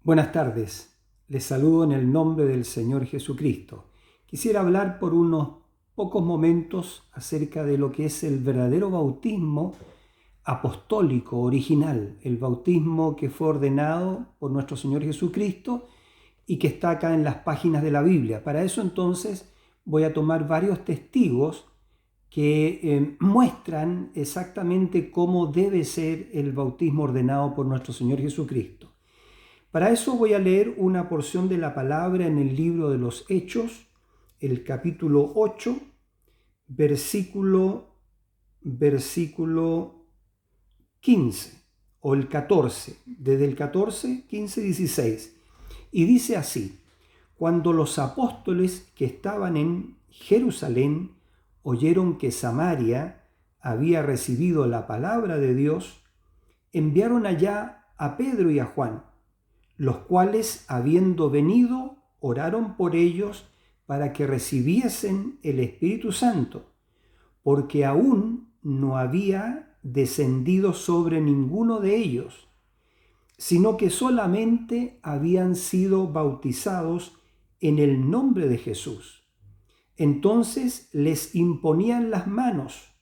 Buenas tardes, les saludo en el nombre del Señor Jesucristo. Quisiera hablar por unos pocos momentos acerca de lo que es el verdadero bautismo apostólico original, el bautismo que fue ordenado por nuestro Señor Jesucristo y que está acá en las páginas de la Biblia. Para eso entonces voy a tomar varios testigos que muestran exactamente cómo debe ser el bautismo ordenado por nuestro Señor Jesucristo. Para eso voy a leer una porción de la palabra en el libro de los Hechos, el capítulo 8, versículo 15 o el 14, desde el 14, 15, 16. Y dice así: cuando los apóstoles que estaban en Jerusalén oyeron que Samaria había recibido la palabra de Dios, enviaron allá a Pedro y a Juan, los cuales, habiendo venido, oraron por ellos para que recibiesen el Espíritu Santo, porque aún no había descendido sobre ninguno de ellos, sino que solamente habían sido bautizados en el nombre de Jesús. Entonces les imponían las manos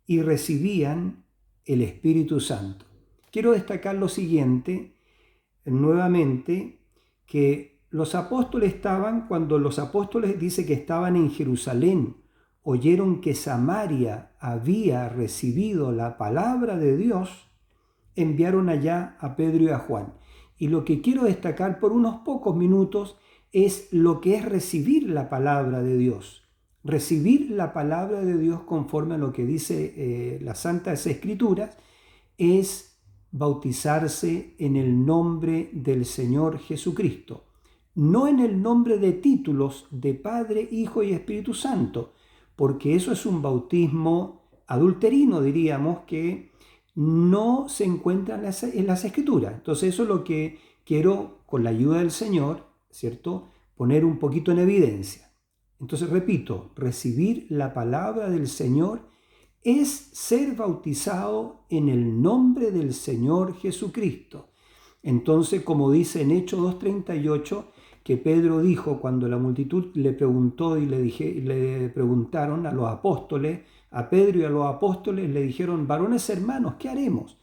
y recibían el Espíritu Santo. Quiero destacar lo siguiente nuevamente, que los apóstoles cuando los apóstoles dice que estaban en Jerusalén, oyeron que Samaria había recibido la palabra de Dios, enviaron allá a Pedro y a Juan. Y lo que quiero destacar por unos pocos minutos es lo que es recibir la palabra de Dios. Recibir la palabra de Dios conforme a lo que dice las Santas Escrituras es bautizarse en el nombre del Señor Jesucristo, no en el nombre de títulos de Padre, Hijo y Espíritu Santo, porque eso es un bautismo adulterino, diríamos, que no se encuentra en las Escrituras. Entonces eso es lo que quiero, con la ayuda del Señor, ¿cierto?, poner un poquito en evidencia. Entonces repito, recibir la palabra del Señor es ser bautizado en el nombre del Señor Jesucristo. Entonces, como dice en Hechos 2:38, que Pedro dijo cuando la multitud le preguntó y le preguntaron a los apóstoles, a Pedro y a los apóstoles, le dijeron: varones hermanos, ¿qué haremos?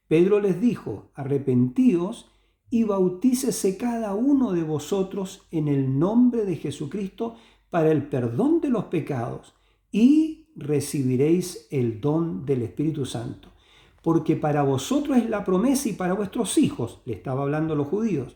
Pedro les dijo: arrepentíos y bautícese cada uno de vosotros en el nombre de Jesucristo para el perdón de los pecados, y recibiréis el don del Espíritu Santo. Porque para vosotros es la promesa y para vuestros hijos, le estaba hablando a los judíos,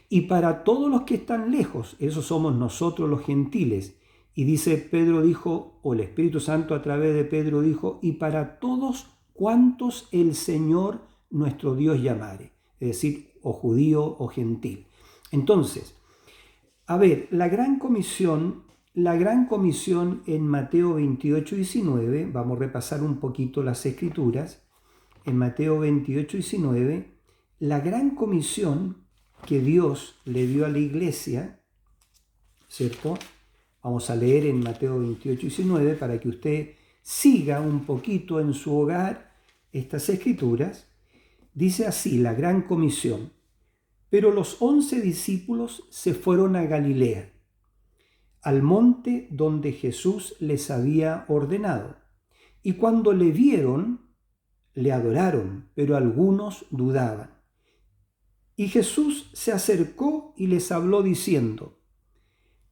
y para todos los que están lejos, esos somos nosotros los gentiles. Y dice, Pedro dijo, o el Espíritu Santo a través de Pedro dijo, y para todos cuantos el Señor nuestro Dios llamare, es decir, o judío o gentil. Entonces, a ver, la gran comisión en Mateo 28, 19, vamos a repasar un poquito las Escrituras. En Mateo 28, 19, la gran comisión que Dios le dio a la iglesia, ¿cierto? Vamos a leer en Mateo 28, 19 para que usted siga un poquito en su hogar estas Escrituras. Dice así la gran comisión: pero los 11 discípulos se fueron a Galilea, al monte donde Jesús les había ordenado. Y cuando le vieron, le adoraron, pero algunos dudaban. Y Jesús se acercó y les habló diciendo: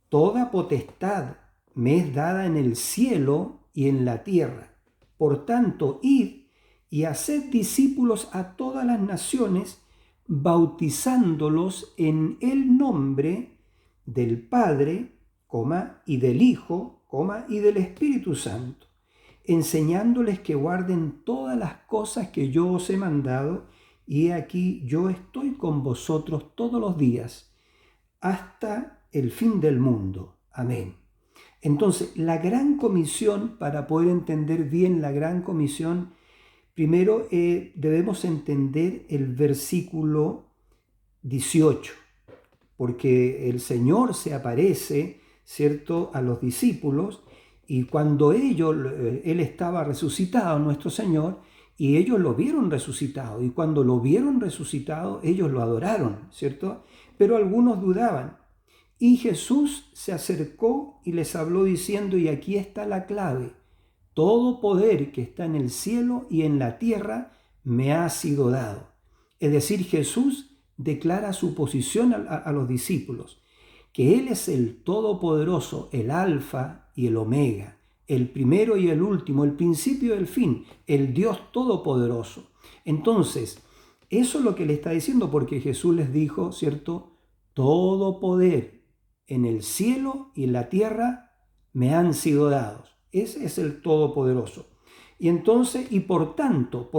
toda potestad me es dada en el cielo y en la tierra. Por tanto, id y haced discípulos a todas las naciones, bautizándolos en el nombre del Padre, y del Hijo, y del Espíritu Santo, enseñándoles que guarden todas las cosas que yo os he mandado, y he aquí yo estoy con vosotros todos los días, hasta el fin del mundo. Amén. Entonces, la gran comisión, para poder entender bien la gran comisión, primero debemos entender el versículo 18, porque el Señor se aparece, ¿cierto?, a los discípulos, y cuando Él estaba resucitado, nuestro Señor, y ellos lo vieron resucitado, y cuando lo vieron resucitado, ellos lo adoraron, ¿cierto? Pero algunos dudaban. Y Jesús se acercó y les habló diciendo, y aquí está la clave: todo poder que está en el cielo y en la tierra me ha sido dado. Es decir, Jesús declara su posición a los discípulos, que Él es el Todopoderoso, el Alfa y el Omega, el primero y el último, el principio y el fin, el Dios Todopoderoso. Entonces, eso es lo que le está diciendo, porque Jesús les dijo, ¿cierto? Todo poder en el cielo y en la tierra me han sido dados. Ese es el Todopoderoso. Y entonces, y por tanto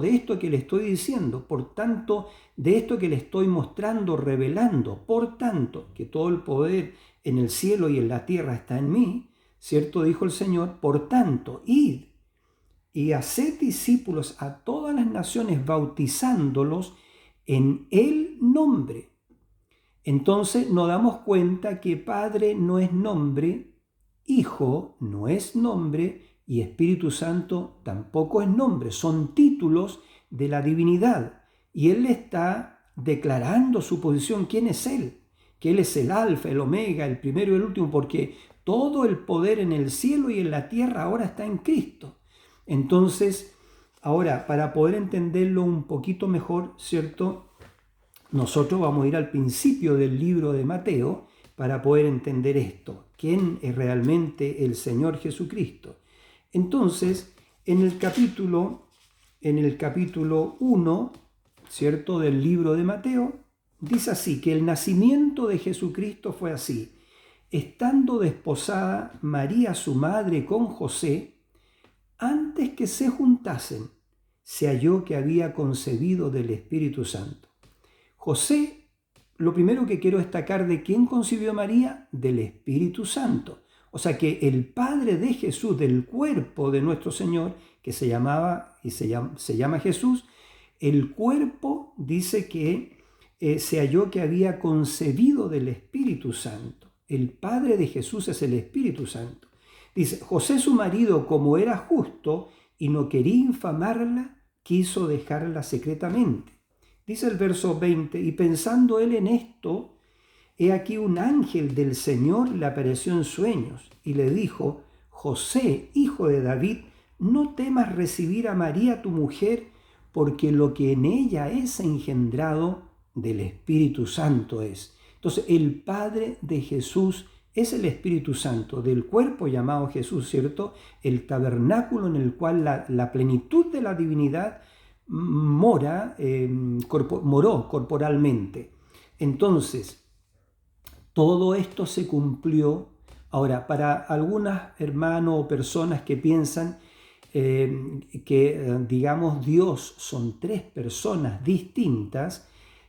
de esto que le estoy diciendo, por tanto de esto que le estoy mostrando, revelando, por tanto que todo el poder en el cielo y en la tierra está en mí, ¿cierto? Dijo el Señor, por tanto, id y haced discípulos a todas las naciones, bautizándolos en el nombre. Entonces nos damos cuenta que Padre no es nombre, Hijo no es nombre, y Espíritu Santo tampoco es nombre, son títulos de la divinidad. Y Él está declarando su posición, quién es Él, que Él es el Alfa, el Omega, el primero y el último, porque todo el poder en el cielo y en la tierra ahora está en Cristo. Entonces, ahora, para poder entenderlo un poquito mejor, ¿cierto? Nosotros vamos a ir al principio del libro de Mateo para poder entender esto, quién es realmente el Señor Jesucristo. Entonces, en el capítulo 1, ¿cierto?, del libro de Mateo, dice así, que el nacimiento de Jesucristo fue así. Estando desposada María su madre con José, antes que se juntasen, se halló que había concebido del Espíritu Santo. José, lo primero que quiero destacar, ¿de quién concibió María? Del Espíritu Santo. O sea que el Padre de Jesús, del cuerpo de nuestro Señor, que se llama Jesús, el cuerpo dice que se halló que había concebido del Espíritu Santo. El Padre de Jesús es el Espíritu Santo. Dice, José su marido, como era justo y no quería infamarla, quiso dejarla secretamente. Dice el verso 20, y pensando él en esto, he aquí un ángel del Señor le apareció en sueños y le dijo, José, hijo de David, no temas recibir a María tu mujer, porque lo que en ella es engendrado del Espíritu Santo es. Entonces, el Padre de Jesús es el Espíritu Santo, del cuerpo llamado Jesús, ¿cierto? El tabernáculo en el cual la plenitud de la divinidad moró corporalmente. Entonces, todo esto se cumplió. Ahora, para algunas hermanos o personas que piensan digamos, Dios son tres personas distintas,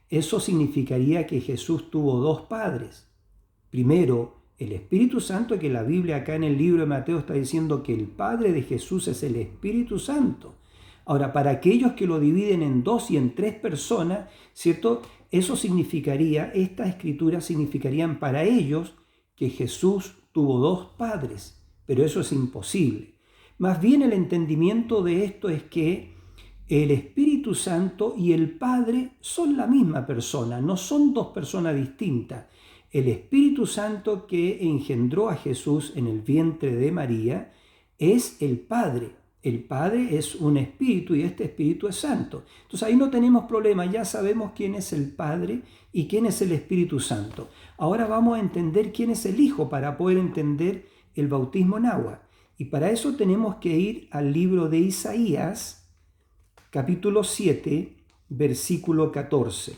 eso significaría que Jesús tuvo dos padres. Primero, el Espíritu Santo, que la Biblia acá en el libro de Mateo está diciendo que el Padre de Jesús es el Espíritu Santo. Ahora, para aquellos que lo dividen en dos y en tres personas, ¿cierto? Eso significaría, estas escrituras significarían para ellos que Jesús tuvo dos padres, pero eso es imposible. Más bien el entendimiento de esto es que el Espíritu Santo y el Padre son la misma persona, no son dos personas distintas. El Espíritu Santo que engendró a Jesús en el vientre de María es el Padre. El Padre es un espíritu y este espíritu es santo. Entonces ahí no tenemos problema, ya sabemos quién es el Padre y quién es el Espíritu Santo. Ahora vamos a entender quién es el Hijo para poder entender el bautismo en agua. Y para eso tenemos que ir al libro de Isaías, capítulo 7, versículo 14.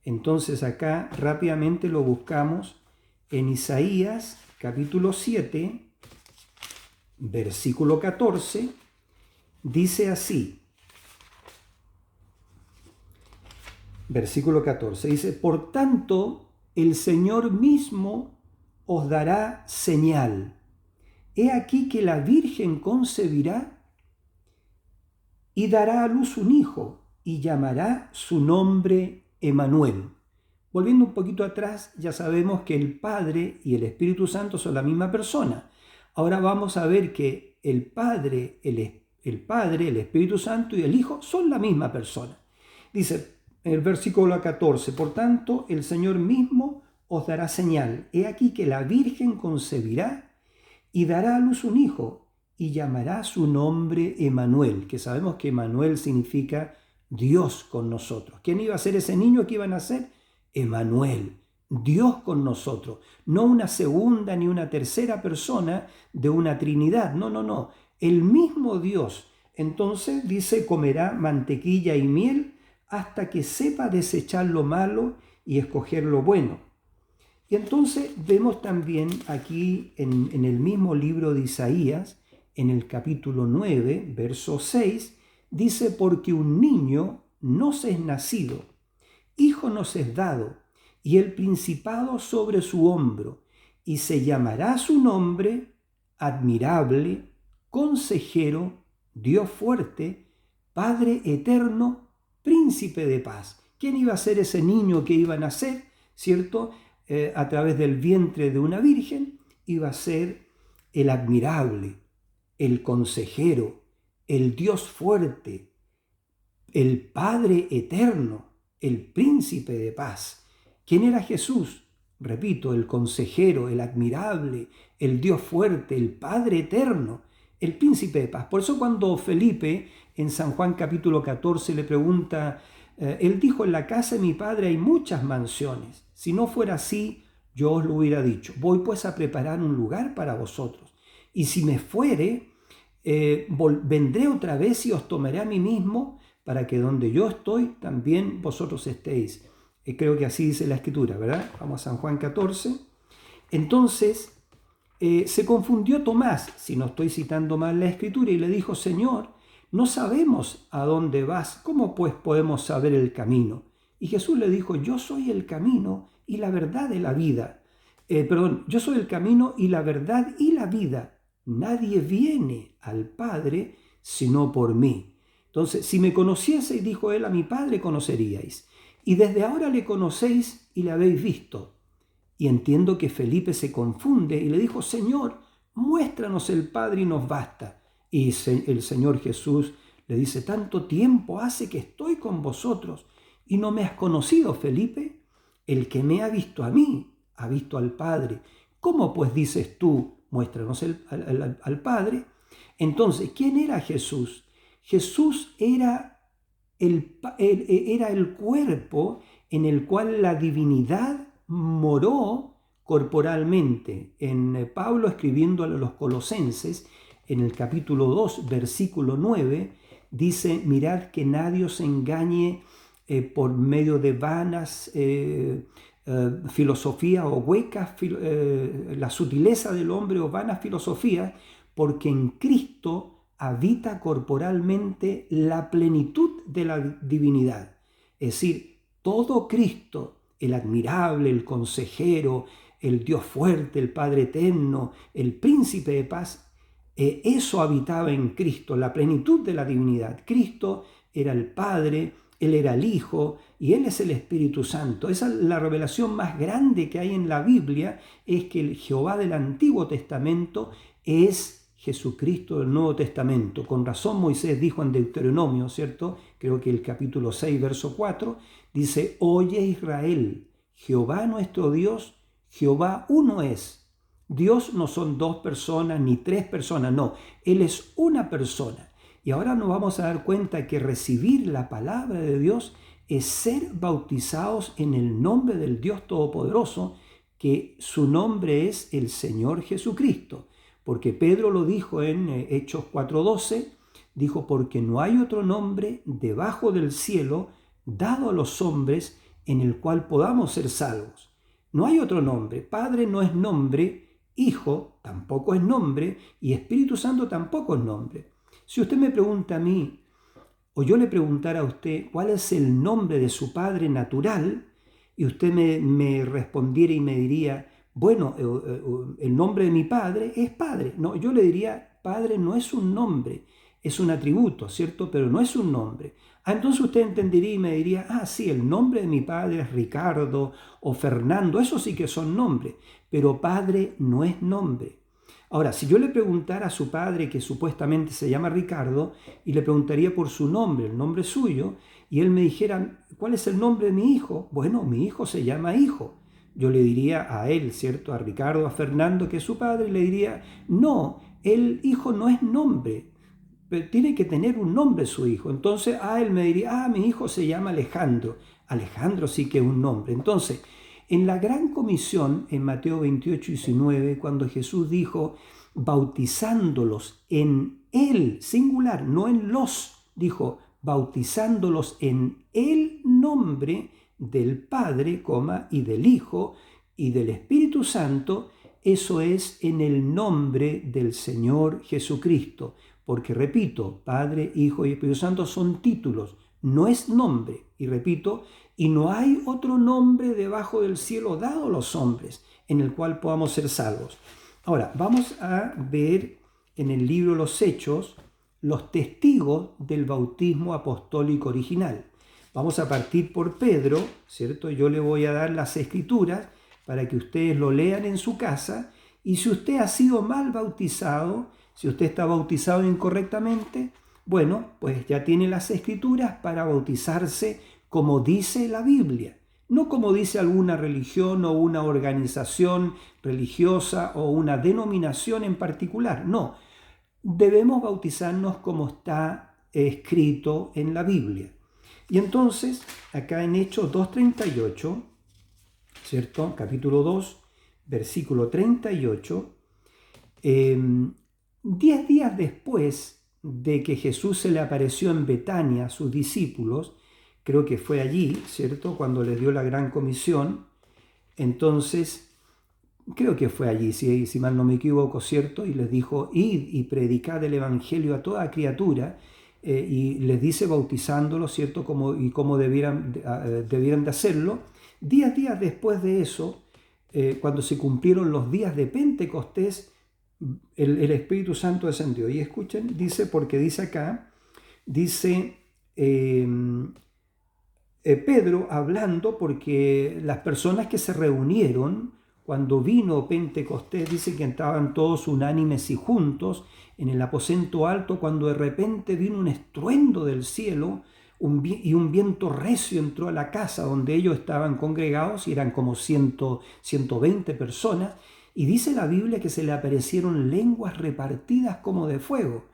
Entonces acá rápidamente lo buscamos en Isaías, capítulo 7, versículo 14. Dice así, versículo 14, dice, por tanto, el Señor mismo os dará señal. He aquí que la Virgen concebirá y dará a luz un hijo y llamará su nombre Emmanuel. Volviendo un poquito atrás, ya sabemos que el Padre y el Espíritu Santo son la misma persona. Ahora vamos a ver que el Padre, el El Padre, el Espíritu Santo y el Hijo son la misma persona. Dice el versículo 14, por tanto, el Señor mismo os dará señal. He aquí que la Virgen concebirá y dará a luz un hijo y llamará su nombre Emmanuel, que sabemos que Emmanuel significa Dios con nosotros. ¿Quién iba a ser ese niño que iban a ser? Emmanuel, Dios con nosotros. No una segunda ni una tercera persona de una Trinidad. No, no, no. El mismo Dios. Entonces dice, comerá mantequilla y miel hasta que sepa desechar lo malo y escoger lo bueno. Y entonces vemos también aquí en el mismo libro de Isaías, en el capítulo 9, verso 6, dice, porque un niño nos es nacido, hijo nos es dado, y el principado sobre su hombro, y se llamará su nombre admirable, consejero, Dios fuerte, Padre eterno, príncipe de paz. ¿Quién iba a ser ese niño que iba a nacer? ¿Cierto? A través del vientre de una virgen, iba a ser el admirable, el consejero, el Dios fuerte, el Padre eterno, el príncipe de paz. ¿Quién era Jesús? Repito, el consejero, el admirable, el Dios fuerte, el Padre eterno, el príncipe de paz. Por eso cuando Felipe en San Juan capítulo 14 le pregunta, él dijo, en la casa de mi padre hay muchas mansiones. Si no fuera así, yo os lo hubiera dicho. Voy pues a preparar un lugar para vosotros. Y si me fuere, vendré otra vez y os tomaré a mí mismo, para que donde yo estoy, también vosotros estéis. Creo que así dice la Escritura, ¿verdad? Vamos a San Juan 14. Entonces, se confundió Tomás, si no estoy citando mal la Escritura, y le dijo, Señor, no sabemos a dónde vas, ¿cómo pues podemos saber el camino? Y Jesús le dijo, yo soy el camino y la verdad de la vida. Yo soy el camino y la verdad y la vida. Nadie viene al Padre sino por mí. Entonces, si me conocieseis, dijo él, a mi Padre conoceríais. Y desde ahora le conocéis y le habéis visto. Y entiendo que Felipe se confunde y le dijo, Señor, muéstranos el Padre y nos basta. Y el Señor Jesús le dice, tanto tiempo hace que estoy con vosotros y no me has conocido, Felipe. El que me ha visto a mí, ha visto al Padre. ¿Cómo pues dices tú, muéstranos al Padre? Entonces, ¿quién era Jesús? Jesús era el cuerpo en el cual la divinidad moró corporalmente. En Pablo, escribiendo a los Colosenses, en el capítulo 2, versículo 9, dice, mirad que nadie os engañe por medio de vanas filosofías o huecas, la sutileza del hombre o vanas filosofías, porque en Cristo habita corporalmente la plenitud de la divinidad. Es decir, todo Cristo, el admirable, el consejero, el Dios fuerte, el Padre eterno, el príncipe de paz, eso habitaba en Cristo, la plenitud de la divinidad. Cristo era el Padre, Él era el Hijo y Él es el Espíritu Santo. Esa es la revelación más grande que hay en la Biblia, es que el Jehová del Antiguo Testamento es Jesucristo del Nuevo Testamento. Con razón Moisés dijo en Deuteronomio, ¿cierto? Creo que el capítulo 6, verso 4, dice, oye Israel, Jehová nuestro Dios, Jehová uno es. Dios no son dos personas ni tres personas, no, Él es una persona. Y ahora nos vamos a dar cuenta que recibir la palabra de Dios es ser bautizados en el nombre del Dios Todopoderoso, que su nombre es el Señor Jesucristo. Porque Pedro lo dijo en Hechos 4:12, dijo, porque no hay otro nombre debajo del cielo dado a los hombres en el cual podamos ser salvos. No hay otro nombre. Padre no es nombre, Hijo tampoco es nombre y Espíritu Santo tampoco es nombre. Si usted me pregunta a mí, o yo le preguntara a usted cuál es el nombre de su padre natural, y usted me respondiera y me diría, bueno, el nombre de mi padre es Padre. No, yo le diría, Padre no es un nombre, es un atributo, ¿cierto? Pero no es un nombre. Entonces usted entendería y me diría, sí, el nombre de mi padre es Ricardo o Fernando, eso sí que son nombres, pero Padre no es nombre. Ahora, si yo le preguntara a su padre, que supuestamente se llama Ricardo, y le preguntaría por su nombre, el nombre suyo, y él me dijera, ¿cuál es el nombre de mi hijo? Bueno, mi hijo se llama Hijo. Yo le diría a él, ¿cierto? A Ricardo, a Fernando, que es su padre, le diría, no, el hijo no es nombre, pero tiene que tener un nombre su hijo. Entonces a él me diría, mi hijo se llama Alejandro. Alejandro sí que es un nombre. Entonces, en la gran comisión, en Mateo 28:19, cuando Jesús dijo, bautizándolos en él, singular, no en los, dijo, bautizándolos en el nombre del Padre, y del Hijo y del Espíritu Santo, eso es en el nombre del Señor Jesucristo. Porque repito, Padre, Hijo y Espíritu Santo son títulos, no es nombre. Y repito, y no hay otro nombre debajo del cielo dado a los hombres en el cual podamos ser salvos. Ahora, vamos a ver en el libro Los Hechos los testigos del bautismo apostólico original. Vamos a partir por Pedro, ¿cierto? Yo le voy a dar las escrituras para que ustedes lo lean en su casa, y si usted ha sido mal bautizado, si usted está bautizado incorrectamente, bueno, pues ya tiene las escrituras para bautizarse como dice la Biblia, no como dice alguna religión o una organización religiosa o una denominación en particular, no. Debemos bautizarnos como está escrito en la Biblia. Y entonces, acá en Hechos 2:38, ¿cierto? Capítulo 2, versículo 38, 10 días después de que Jesús se le apareció en Betania a sus discípulos, creo que fue allí, ¿cierto? Cuando les dio la gran comisión, entonces, creo que fue allí, si mal no me equivoco, ¿cierto? Y les dijo, id y predicad el evangelio a toda criatura, y les dice bautizándolos, ¿cierto? Cómo debieran de hacerlo. 10 días después de eso, cuando se cumplieron los días de Pentecostés, el Espíritu Santo descendió. Y escuchen, porque dice acá, dice Pedro hablando, porque las personas que se reunieron cuando vino Pentecostés, dice que estaban todos unánimes y juntos en el aposento alto, cuando de repente vino un estruendo del cielo y un viento recio entró a la casa donde ellos estaban congregados, y eran como 120 personas, y dice la Biblia que se le aparecieron lenguas repartidas como de fuego,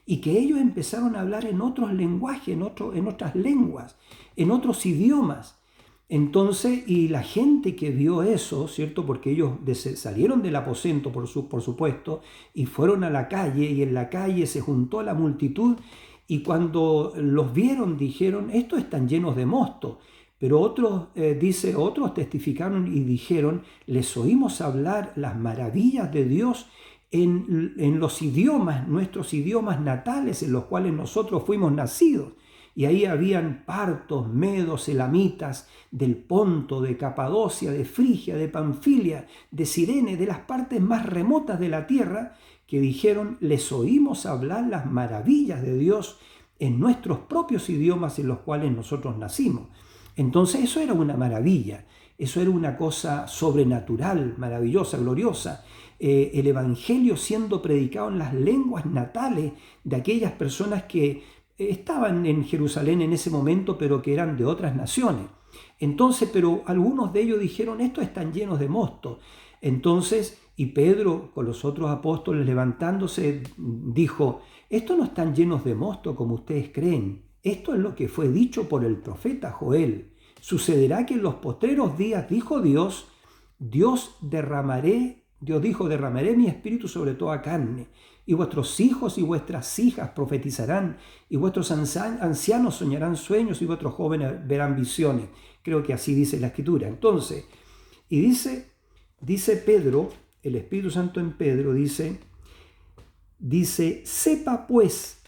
y que ellos empezaron a hablar en otros lenguajes, en otras lenguas, en otros idiomas. Entonces, y la gente que vio eso, ¿cierto? Porque ellos salieron del aposento, por supuesto, y fueron a la calle, y en la calle se juntó la multitud, y cuando los vieron dijeron, estos están llenos de mosto. Pero otros testificaron y dijeron, les oímos hablar las maravillas de Dios en los idiomas, nuestros idiomas natales, en los cuales nosotros fuimos nacidos. Y ahí habían partos, medos, elamitas, del Ponto, de Capadocia, de Frigia, de Panfilia, de Cirene, de las partes más remotas de la tierra, que dijeron, les oímos hablar las maravillas de Dios en nuestros propios idiomas en los cuales nosotros nacimos. Entonces eso era una maravilla, eso era una cosa sobrenatural, maravillosa, gloriosa. El Evangelio siendo predicado en las lenguas natales de aquellas personas que estaban en Jerusalén en ese momento, pero que eran de otras naciones. Entonces, pero algunos de ellos dijeron, estos están llenos de mosto. Entonces, y Pedro con los otros apóstoles levantándose dijo, estos no están llenos de mosto como ustedes creen. Esto es lo que fue dicho por el profeta Joel. Sucederá que en los postreros días, dijo Dios, Dios dijo, derramaré mi espíritu sobre toda carne, y vuestros hijos y vuestras hijas profetizarán, y vuestros ancianos soñarán sueños, y vuestros jóvenes verán visiones. Creo que así dice la Escritura. Entonces, y dice Pedro, el Espíritu Santo en Pedro, dice, sepa pues,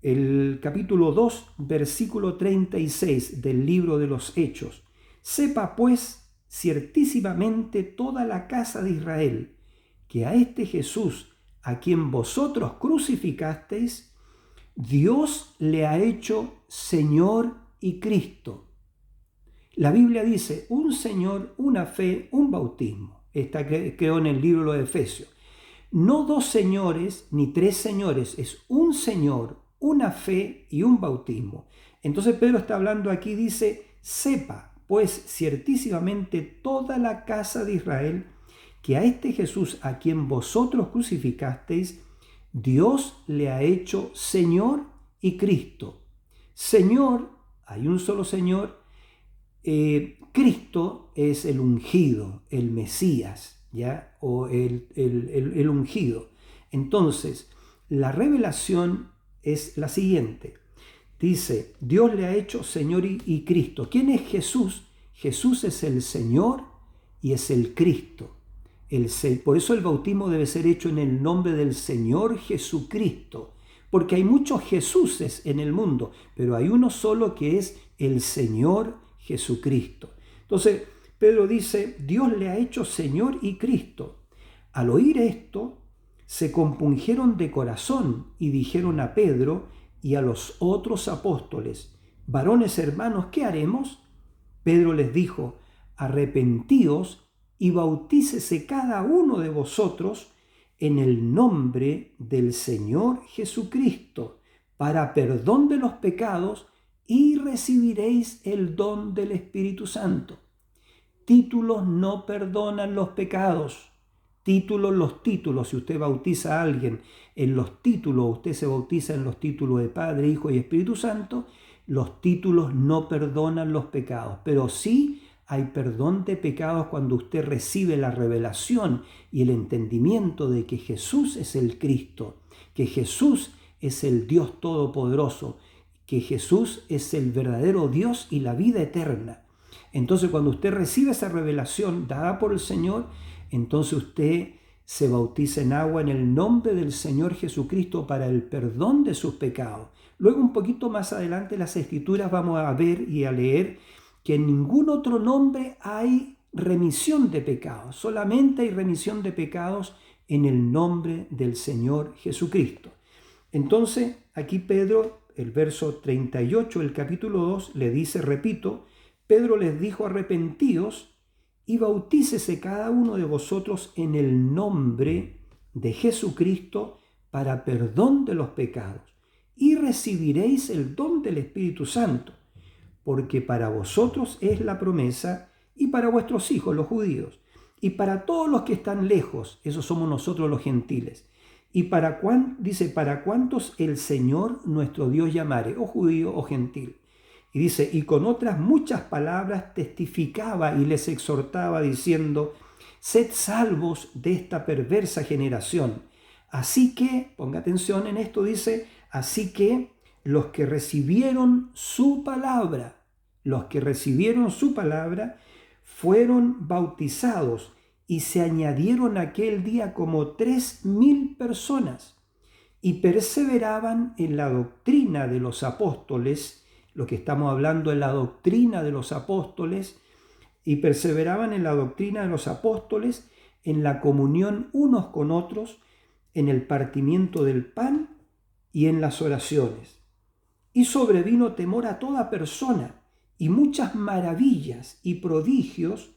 el capítulo 2, versículo 36 del libro de los Hechos, sepa pues ciertísimamente toda la casa de Israel, que a este Jesús, a quien vosotros crucificasteis, Dios le ha hecho Señor y Cristo. La Biblia dice, un Señor, una fe, un bautismo. Está creo en el libro de los Efesios. No dos señores ni tres señores, es un Señor, una fe y un bautismo. Entonces Pedro está hablando aquí, dice, sepa pues ciertísimamente toda la casa de Israel que a este Jesús a quien vosotros crucificasteis, Dios le ha hecho Señor y Cristo. Señor, hay un solo Señor. Cristo es el ungido, el Mesías, ¿ya? O el ungido. Entonces, la revelación es la siguiente. Dice, Dios le ha hecho Señor y Cristo. ¿Quién es Jesús? Jesús es el Señor y es el Cristo. Por eso el bautismo debe ser hecho en el nombre del Señor Jesucristo. Porque hay muchos Jesuses en el mundo, pero hay uno solo que es el Señor Jesucristo. Entonces, Pedro dice, Dios le ha hecho Señor y Cristo. Al oír esto, se compungieron de corazón y dijeron a Pedro y a los otros apóstoles, varones hermanos, ¿qué haremos? Pedro les dijo, arrepentíos y bautícese cada uno de vosotros en el nombre del Señor Jesucristo, para perdón de los pecados, y recibiréis el don del Espíritu Santo. Títulos no perdonan los pecados. Los títulos, si usted bautiza a alguien en los títulos, usted se bautiza en los títulos de Padre, Hijo y Espíritu Santo, los títulos no perdonan los pecados, pero sí hay perdón de pecados cuando usted recibe la revelación y el entendimiento de que Jesús es el Cristo, que Jesús es el Dios Todopoderoso, que Jesús es el verdadero Dios y la vida eterna. Entonces, cuando usted recibe esa revelación dada por el Señor, entonces usted se bautiza en agua en el nombre del Señor Jesucristo para el perdón de sus pecados. Luego, un poquito más adelante, en las Escrituras vamos a ver y a leer que en ningún otro nombre hay remisión de pecados. Solamente hay remisión de pecados en el nombre del Señor Jesucristo. Entonces, aquí Pedro, el verso 38 del capítulo 2, le dice, repito, Pedro les dijo, arrepentíos y bautícese cada uno de vosotros en el nombre de Jesucristo para perdón de los pecados, y recibiréis el don del Espíritu Santo, porque para vosotros es la promesa, y para vuestros hijos, los judíos, y para todos los que están lejos, esos somos nosotros los gentiles, y para cuantos el Señor nuestro Dios llamare, o judío o gentil. Y dice, y con otras muchas palabras testificaba y les exhortaba diciendo, sed salvos de esta perversa generación. Así que, ponga atención en esto, dice, así que los que recibieron su palabra, fueron bautizados y se añadieron aquel día como 3,000 personas y perseveraban en la doctrina de los apóstoles. Lo que estamos hablando es la doctrina de los apóstoles, y perseveraban en la doctrina de los apóstoles, en la comunión unos con otros, en el partimiento del pan y en las oraciones. Y sobrevino temor a toda persona, y muchas maravillas y prodigios,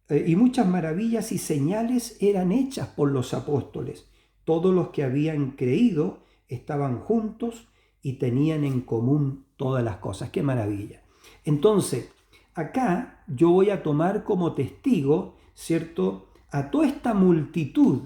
y muchas maravillas y señales eran hechas por los apóstoles. Todos los que habían creído estaban juntos y tenían en común todas las cosas. ¡Qué maravilla! Entonces, acá yo voy a tomar como testigo, ¿cierto?, a toda esta multitud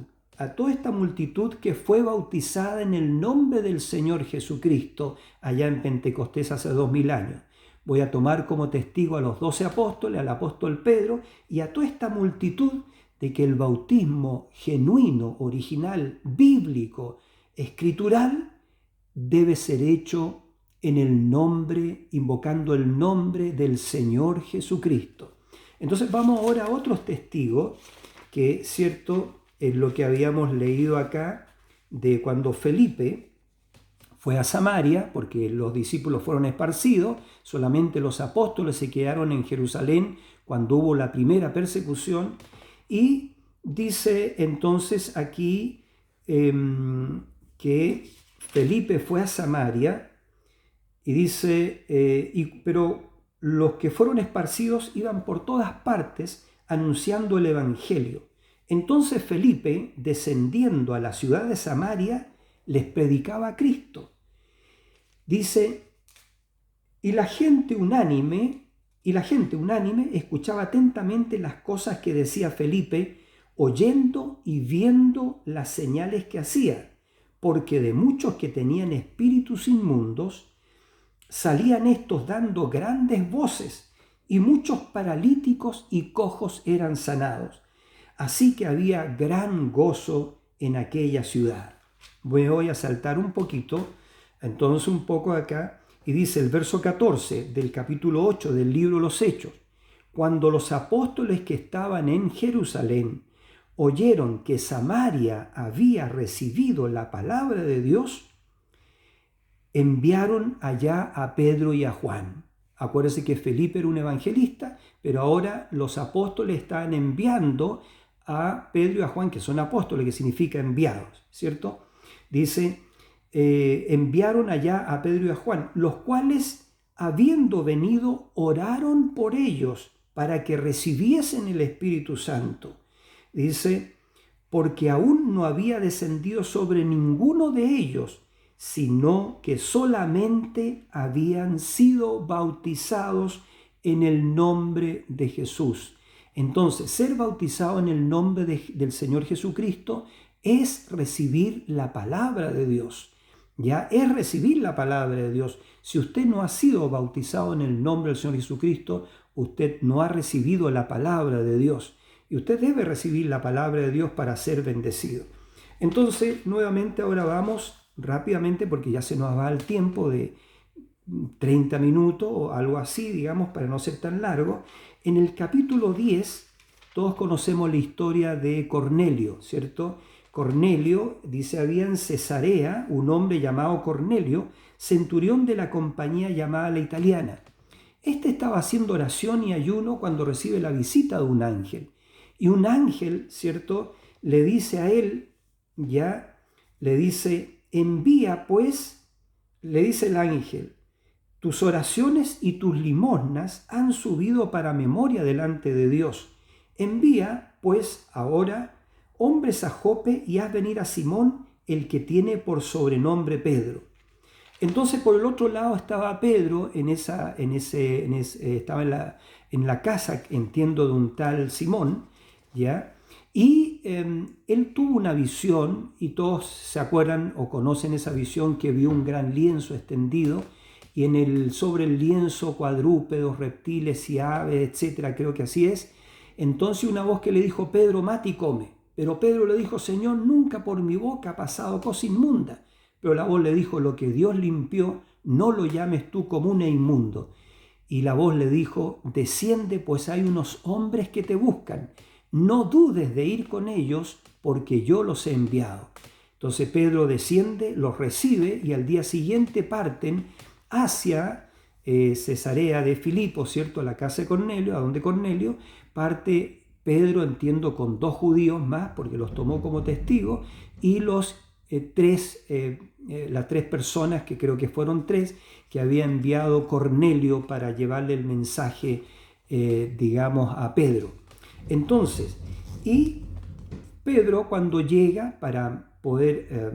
que fue bautizada en el nombre del Señor Jesucristo allá en Pentecostés hace 2000 años. Voy a tomar como testigo a los 12 apóstoles, al apóstol Pedro y a toda esta multitud de que el bautismo genuino, original, bíblico, escritural, debe ser hecho en el nombre, invocando el nombre del Señor Jesucristo. Entonces vamos ahora a otros testigos, que cierto es lo que habíamos leído acá, de cuando Felipe fue a Samaria, porque los discípulos fueron esparcidos, solamente los apóstoles se quedaron en Jerusalén cuando hubo la primera persecución, y dice entonces aquí que Felipe fue a Samaria y dice, pero los que fueron esparcidos iban por todas partes anunciando el Evangelio. Entonces Felipe, descendiendo a la ciudad de Samaria, les predicaba a Cristo. Dice, y la gente unánime escuchaba atentamente las cosas que decía Felipe, oyendo y viendo las señales que hacía, porque de muchos que tenían espíritus inmundos, salían estos dando grandes voces, y muchos paralíticos y cojos eran sanados. Así que había gran gozo en aquella ciudad. Voy a saltar un poquito, entonces un poco acá, y dice el verso 14 del capítulo 8 del libro Los Hechos: cuando los apóstoles que estaban en Jerusalén oyeron que Samaria había recibido la palabra de Dios, enviaron allá a Pedro y a Juan. Acuérdense que Felipe era un evangelista, pero ahora los apóstoles están enviando a Pedro y a Juan, que son apóstoles, que significa enviados, ¿cierto? Dice, enviaron allá a Pedro y a Juan, los cuales, habiendo venido, oraron por ellos para que recibiesen el Espíritu Santo. Dice, porque aún no había descendido sobre ninguno de ellos, sino que solamente habían sido bautizados en el nombre de Jesús. Entonces, ser bautizado en el nombre del Señor Jesucristo es recibir la palabra de Dios. Ya es recibir la palabra de Dios. Si usted no ha sido bautizado en el nombre del Señor Jesucristo, usted no ha recibido la palabra de Dios. Y usted debe recibir la palabra de Dios para ser bendecido. Entonces, nuevamente ahora vamos rápidamente, porque ya se nos va el tiempo de 30 minutos o algo así, digamos, para no ser tan largo. En el capítulo 10, todos conocemos la historia de Cornelio, ¿cierto? Cornelio, dice, había en Cesarea un hombre llamado Cornelio, centurión de la compañía llamada La Italiana. Este estaba haciendo oración y ayuno cuando recibe la visita de un ángel. Y un ángel, ¿cierto?, le dice a él, le dice, envía pues, le dice el ángel, tus oraciones y tus limosnas han subido para memoria delante de Dios. Envía pues ahora hombres a Jope y haz venir a Simón, el que tiene por sobrenombre Pedro. Entonces por el otro lado estaba Pedro estaba en la casa, entiendo, de un tal Simón, ¿ya? Y él tuvo una visión, y todos se acuerdan o conocen esa visión, que vio un gran lienzo extendido, y sobre el lienzo cuadrúpedos, reptiles y aves, etcétera, creo que así es. Entonces una voz que le dijo, Pedro, mate y come. Pero Pedro le dijo, Señor, nunca por mi boca ha pasado cosa inmunda. Pero la voz le dijo, lo que Dios limpió, no lo llames tú común e inmundo. Y la voz le dijo, desciende, pues hay unos hombres que te buscan. No dudes de ir con ellos, porque yo los he enviado. Entonces Pedro desciende, los recibe, y al día siguiente parten hacia Cesarea de Filipo, ¿cierto? A la casa de Cornelio, a donde Cornelio parte Pedro, entiendo, con 2 judíos más, porque los tomó como testigos, y las 3 personas, que creo que fueron 3, que había enviado Cornelio para llevarle el mensaje, digamos, a Pedro. Entonces, y Pedro, cuando llega, para poder,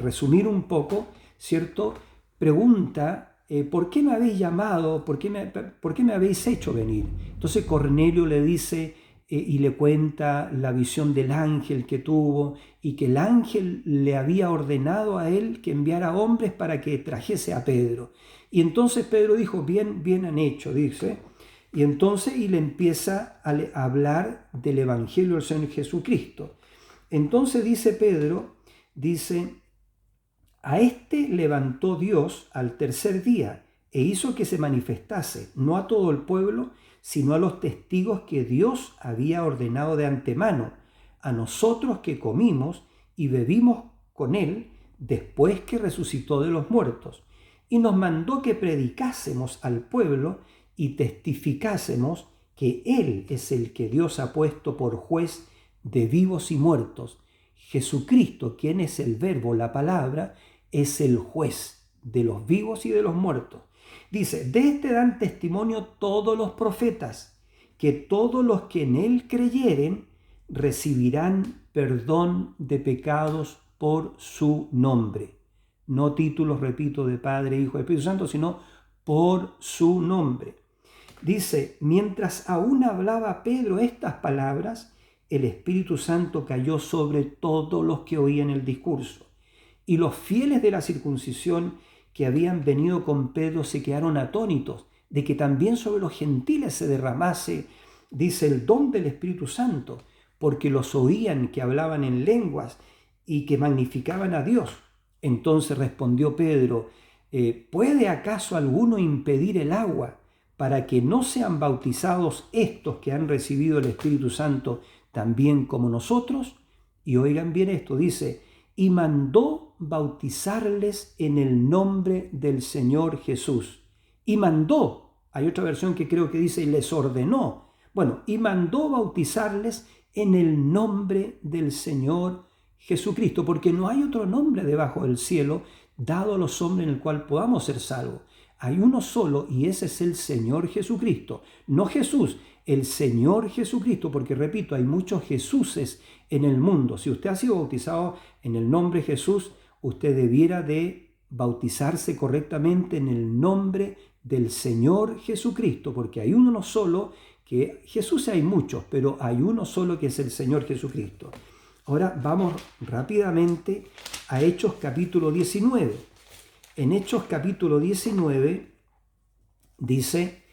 resumir un poco, ¿cierto?, pregunta, ¿por qué me habéis llamado? ¿Por qué me habéis hecho venir? Entonces Cornelio le dice y le cuenta la visión del ángel que tuvo, y que el ángel le había ordenado a él que enviara hombres para que trajese a Pedro. Y entonces Pedro dijo, bien han hecho, dice. Y entonces le empieza a hablar del Evangelio del Señor Jesucristo. Entonces dice Pedro, a este levantó Dios al tercer día e hizo que se manifestase, no a todo el pueblo, sino a los testigos que Dios había ordenado de antemano, a nosotros que comimos y bebimos con él después que resucitó de los muertos. Y nos mandó que predicásemos al pueblo y testificásemos que Él es el que Dios ha puesto por juez de vivos y muertos. Jesucristo, quien es el verbo, la palabra, es el juez de los vivos y de los muertos. Dice, de este dan testimonio todos los profetas, que todos los que en Él creyeren recibirán perdón de pecados por su nombre. No títulos, repito, de Padre, Hijo y Espíritu Santo, sino por su nombre. Dice, mientras aún hablaba Pedro estas palabras, el Espíritu Santo cayó sobre todos los que oían el discurso. Y los fieles de la circuncisión que habían venido con Pedro se quedaron atónitos de que también sobre los gentiles se derramase, dice, el don del Espíritu Santo, porque los oían que hablaban en lenguas y que magnificaban a Dios. Entonces respondió Pedro, ¿puede acaso alguno impedir el agua para que no sean bautizados estos que han recibido el Espíritu Santo también como nosotros? Y oigan bien esto, dice, y mandó bautizarles en el nombre del Señor Jesús. Y mandó, hay otra versión que creo que dice, y les ordenó. Bueno, y mandó bautizarles en el nombre del Señor Jesucristo, porque no hay otro nombre debajo del cielo dado a los hombres en el cual podamos ser salvos. Hay uno solo y ese es el Señor Jesucristo. No Jesús, el Señor Jesucristo, porque repito, hay muchos Jesuses en el mundo. Si usted ha sido bautizado en el nombre de Jesús, usted debiera de bautizarse correctamente en el nombre del Señor Jesucristo, porque hay uno solo, que Jesús hay muchos, pero hay uno solo que es el Señor Jesucristo. Ahora vamos rápidamente a Hechos capítulo 19. En Hechos capítulo 19 dice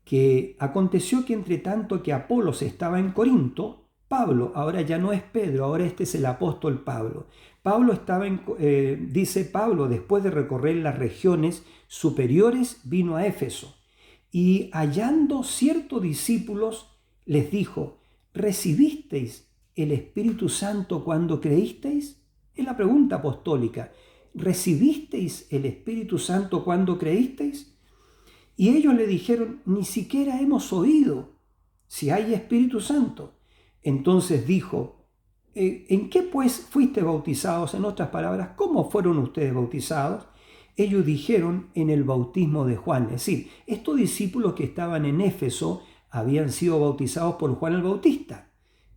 que aconteció que entre tanto que Apolos estaba en Corinto, Pablo, ahora ya no es Pedro, ahora este es el apóstol Pablo. Pablo estaba dice Pablo, después de recorrer las regiones superiores, vino a Éfeso y hallando ciertos discípulos les dijo, ¿recibisteis el Espíritu Santo cuando creísteis? Es la pregunta apostólica. ¿Recibisteis el Espíritu Santo cuando creísteis? Y ellos le dijeron, ni siquiera hemos oído si hay Espíritu Santo. Entonces dijo, ¿en qué pues fuiste bautizados? En otras palabras, ¿cómo fueron ustedes bautizados? Ellos dijeron, en el bautismo de Juan. Es decir, estos discípulos que estaban en Éfeso habían sido bautizados por Juan el Bautista,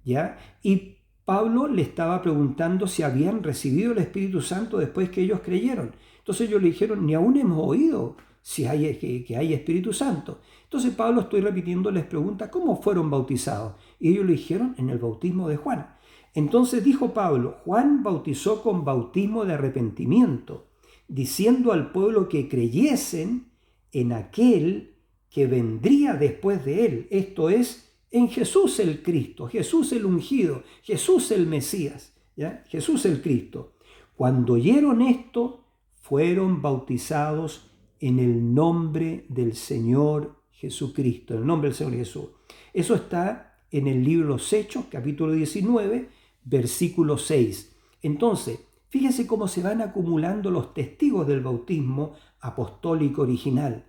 ¿ya? Y Pablo le estaba preguntando si habían recibido el Espíritu Santo después que ellos creyeron. Entonces ellos le dijeron, ni aún hemos oído si hay, que hay Espíritu Santo. Entonces Pablo, estoy repitiendo, les pregunta, ¿cómo fueron bautizados? Y ellos le dijeron, en el bautismo de Juan. Entonces dijo Pablo, Juan bautizó con bautismo de arrepentimiento, diciendo al pueblo que creyesen en aquel que vendría después de él, esto es, en Jesús el Cristo, Jesús el ungido, Jesús el Mesías, ¿ya? Jesús el Cristo. Cuando oyeron esto, fueron bautizados en el nombre del Señor Jesucristo, en el nombre del Señor Jesús. Eso está en el libro de los Hechos, capítulo 19, versículo 6. Entonces, fíjense cómo se van acumulando los testigos del bautismo apostólico original.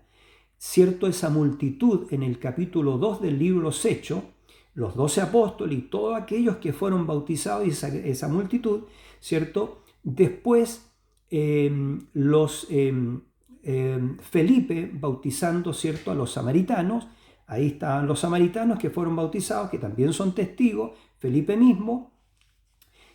Cierto, esa multitud en el capítulo 2 del libro de los Hechos, los 12 apóstoles y todos aquellos que fueron bautizados, y esa multitud, ¿cierto? Después Felipe bautizando, ¿cierto?, a los samaritanos. Ahí estaban los samaritanos que fueron bautizados, que también son testigos, Felipe mismo.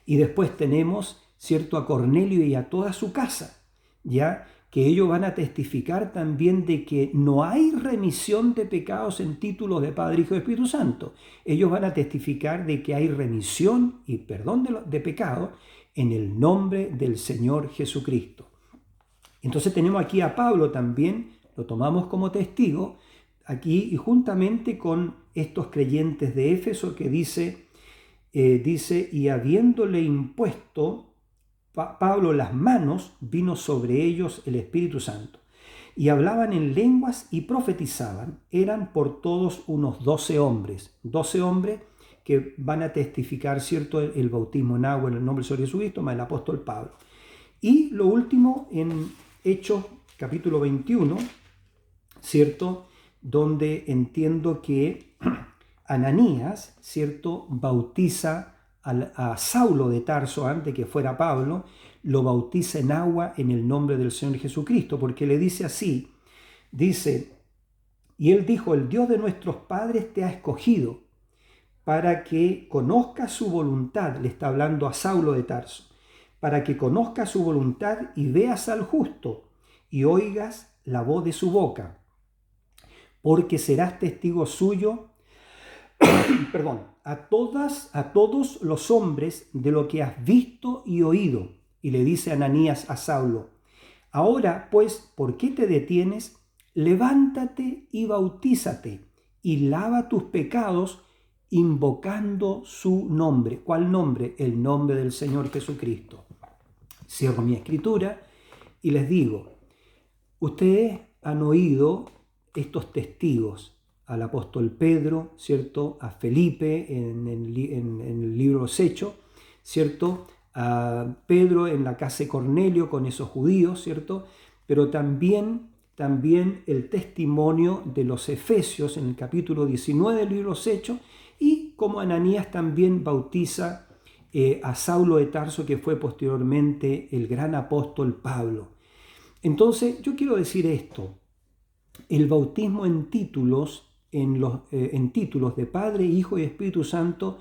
Y después tenemos, ¿cierto?, a Cornelio y a toda su casa, ¿ya?, que ellos van a testificar también de que no hay remisión de pecados en títulos de Padre, Hijo y Espíritu Santo. Ellos van a testificar de que hay remisión y perdón de pecados en el nombre del Señor Jesucristo. Entonces tenemos aquí a Pablo también, lo tomamos como testigo, aquí y juntamente con estos creyentes de Éfeso que dice, y habiéndole impuesto Pablo las manos, vino sobre ellos el Espíritu Santo. Y hablaban en lenguas y profetizaban. Eran por todos unos 12 hombres. 12 hombres que van a testificar, ¿cierto?, el bautismo en agua en el nombre del Señor Jesucristo, más el apóstol Pablo. Y lo último en Hechos capítulo 21, ¿cierto?, donde entiendo que Ananías, ¿cierto?, bautiza a Saulo de Tarso antes que fuera Pablo, lo bautiza en agua en el nombre del Señor Jesucristo, porque le dice así, dice, y él dijo, el Dios de nuestros padres te ha escogido para que conozcas su voluntad, le está hablando a Saulo de Tarso, para que conozcas su voluntad y veas al justo y oigas la voz de su boca, porque serás testigo suyo, a todos los hombres de lo que has visto y oído. Y le dice Ananías a Saulo: ahora pues, ¿por qué te detienes? Levántate y bautízate y lava tus pecados invocando su nombre. ¿Cuál nombre? El nombre del Señor Jesucristo. Cierro mi escritura y les digo, ustedes han oído estos testigos, al apóstol Pedro, ¿cierto? A Felipe en el libro de los Hechos, ¿cierto? A Pedro en la casa de Cornelio con esos judíos, ¿cierto? Pero también el testimonio de los Efesios en el capítulo 19 del libro de los Hechos, y como Ananías también bautiza a Saulo de Tarso, que fue posteriormente el gran apóstol Pablo. Entonces yo quiero decir esto: el bautismo en títulos de Padre, Hijo y Espíritu Santo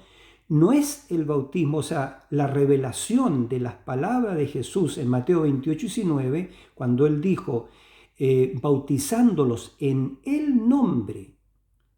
no es el bautismo, o sea, la revelación de las palabras de Jesús en Mateo 28 y 19, cuando él dijo, bautizándolos en el nombre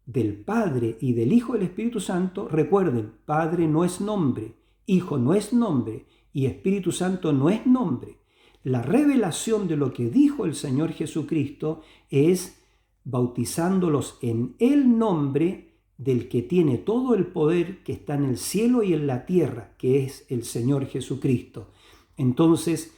del Padre y del Hijo y del Espíritu Santo. Recuerden, Padre no es nombre, Hijo no es nombre y Espíritu Santo no es nombre. La revelación de lo que dijo el Señor Jesucristo es bautizándolos en el nombre del que tiene todo el poder, que está en el cielo y en la tierra, que es el Señor Jesucristo. Entonces,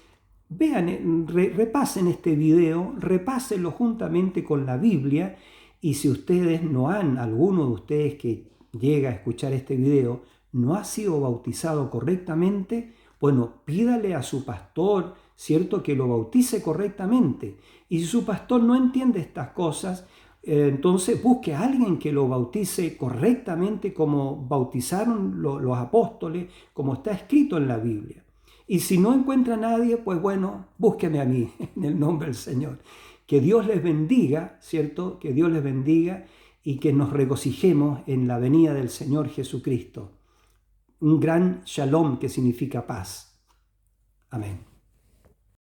vean, repasen este video, repásenlo juntamente con la Biblia, y si ustedes alguno de ustedes que llega a escuchar este video, no ha sido bautizado correctamente, bueno, pídale a su pastor, ¿cierto?, que lo bautice correctamente. Y si su pastor no entiende estas cosas, entonces busque a alguien que lo bautice correctamente como bautizaron los apóstoles, como está escrito en la Biblia. Y si no encuentra a nadie, pues bueno, búsqueme a mí, en el nombre del Señor. Que Dios les bendiga, ¿cierto? Que Dios les bendiga y que nos regocijemos en la venida del Señor Jesucristo. Un gran shalom que significa paz. Amén.